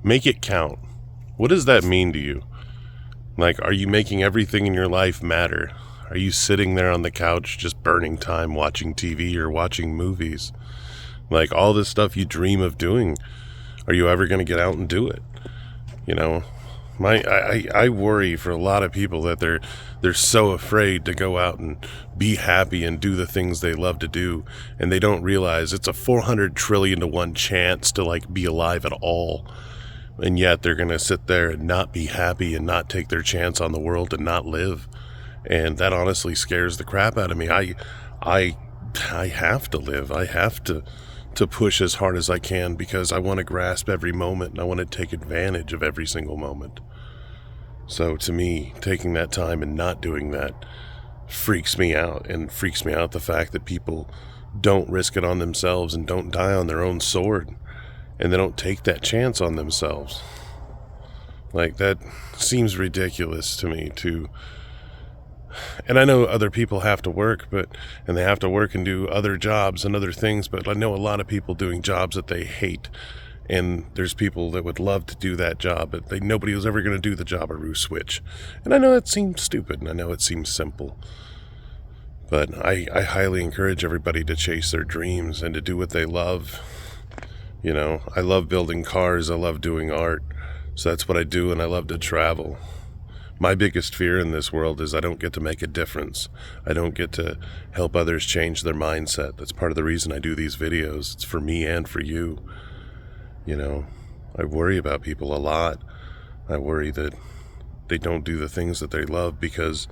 Make it count. What does that mean to you? Like, are you making everything in your life matter? Are you sitting there on the couch just burning time watching TV or watching movies? Like, all this stuff you dream of doing, are you ever going to get out and do it? You know, I worry for a lot of people that they're so afraid to go out and be happy and do the things they love to do, and they don't realize it's a 400 trillion to 1 chance to like be alive at all. And yet they're going to sit there and not be happy and not take their chance on the world and not live. And that honestly scares the crap out of me. I have to live. I have to push as hard as I can because I want to grasp every moment and I want to take advantage of every single moment. So to me, taking that time and not doing that freaks me out, and freaks me out the fact that people don't risk it on themselves and don't die on their own sword. And they don't take that chance on themselves. Like, that seems ridiculous to me too. And I know other people have to work, and they have to work and do other jobs and other things, but I know a lot of people doing jobs that they hate. And there's people that would love to do that job, but nobody was ever going to do the job of Roo Switch. And I know it seems stupid, and I know it seems simple. But I highly encourage everybody to chase their dreams and to do what they love. You know, I love building cars, I love doing art, so that's what I do, and I love to travel. My biggest fear in this world is I don't get to make a difference. I don't get to help others change their mindset. That's part of the reason I do these videos. It's for me and for you. You know, I worry about people a lot. I worry that they don't do the things that they love because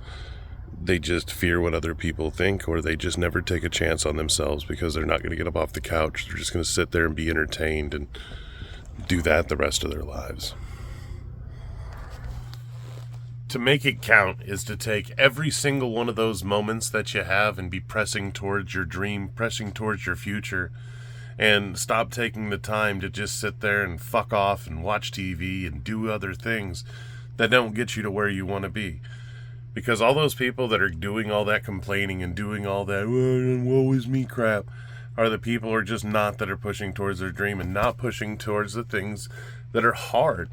they just fear what other people think, or they just never take a chance on themselves because they're not going to get up off the couch. They're just going to sit there and be entertained and do that the rest of their lives. To make it count is to take every single one of those moments that you have and be pressing towards your dream, pressing towards your future, and stop taking the time to just sit there and fuck off and watch TV and do other things that don't get you to where you want to be. Because all those people that are doing all that complaining and doing all that woe is me crap are the people who are just not, that are pushing towards their dream and not pushing towards the things that are hard.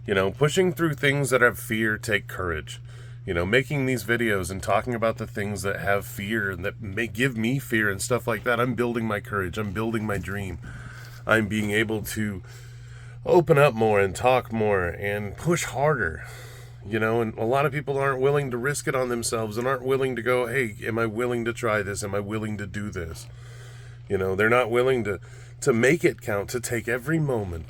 You know, pushing through things that have fear take courage. You know, making these videos and talking about the things that have fear and that may give me fear and stuff like that. I'm building my courage. I'm building my dream. I'm being able to open up more and talk more and push harder. You know, and a lot of people aren't willing to risk it on themselves and aren't willing to go, hey, am I willing to try this? Am I willing to do this? You know, they're not willing to make it count, to take every moment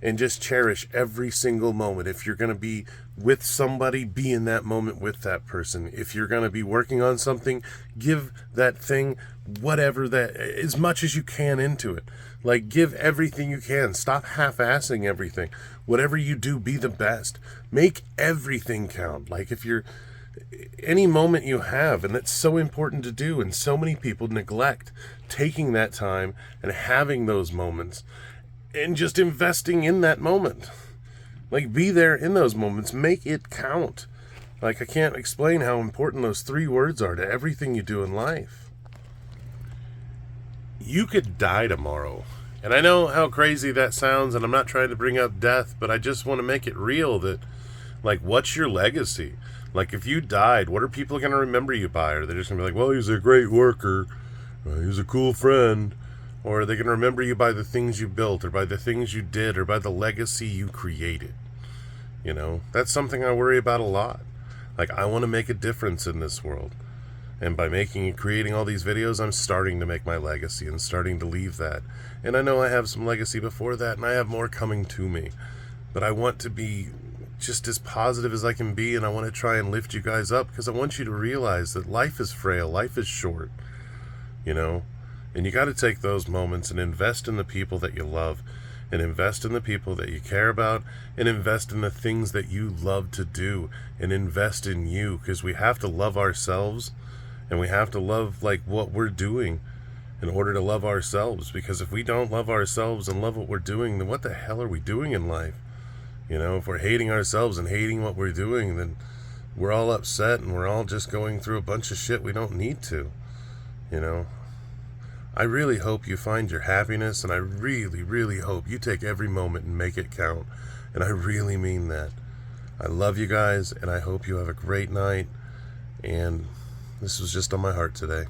and just cherish every single moment. If you're going to be with somebody, be in that moment with that person. If you're going to be working on something, give that thing whatever, that as much as you can into it. Like, give everything you can. Stop half-assing everything. Whatever you do, be the best. Make everything count. Like, if you're any moment you have, and that's so important to do, and so many people neglect taking that time and having those moments and just investing in that moment. Like, be there in those moments. Make it count. Like, I can't explain how important those 3 words are to everything you do in life. You could die tomorrow. And I know how crazy that sounds, and I'm not trying to bring up death, but I just want to make it real that, like, what's your legacy? Like, if you died, what are people going to remember you by? Are they just going to be like, well, he's a great worker, he was a cool friend? Or are they going to remember you by the things you built, or by the things you did, or by the legacy you created? You know, that's something I worry about a lot. Like, I want to make a difference in this world. And by making and creating all these videos, I'm starting to make my legacy and starting to leave that. And I know I have some legacy before that, and I have more coming to me. But I want to be just as positive as I can be, and I want to try and lift you guys up, because I want you to realize that life is frail, life is short, you know? And you got to take those moments and invest in the people that you love, and invest in the people that you care about, and invest in the things that you love to do, and invest in you, because we have to love ourselves. And we have to love, like, what we're doing in order to love ourselves. Because if we don't love ourselves and love what we're doing, then what the hell are we doing in life? You know, if we're hating ourselves and hating what we're doing, then we're all upset and we're all just going through a bunch of shit we don't need to. You know, I really hope you find your happiness, and I really, really hope you take every moment and make it count. And I really mean that. I love you guys, and I hope you have a great night. And this was just on my heart today.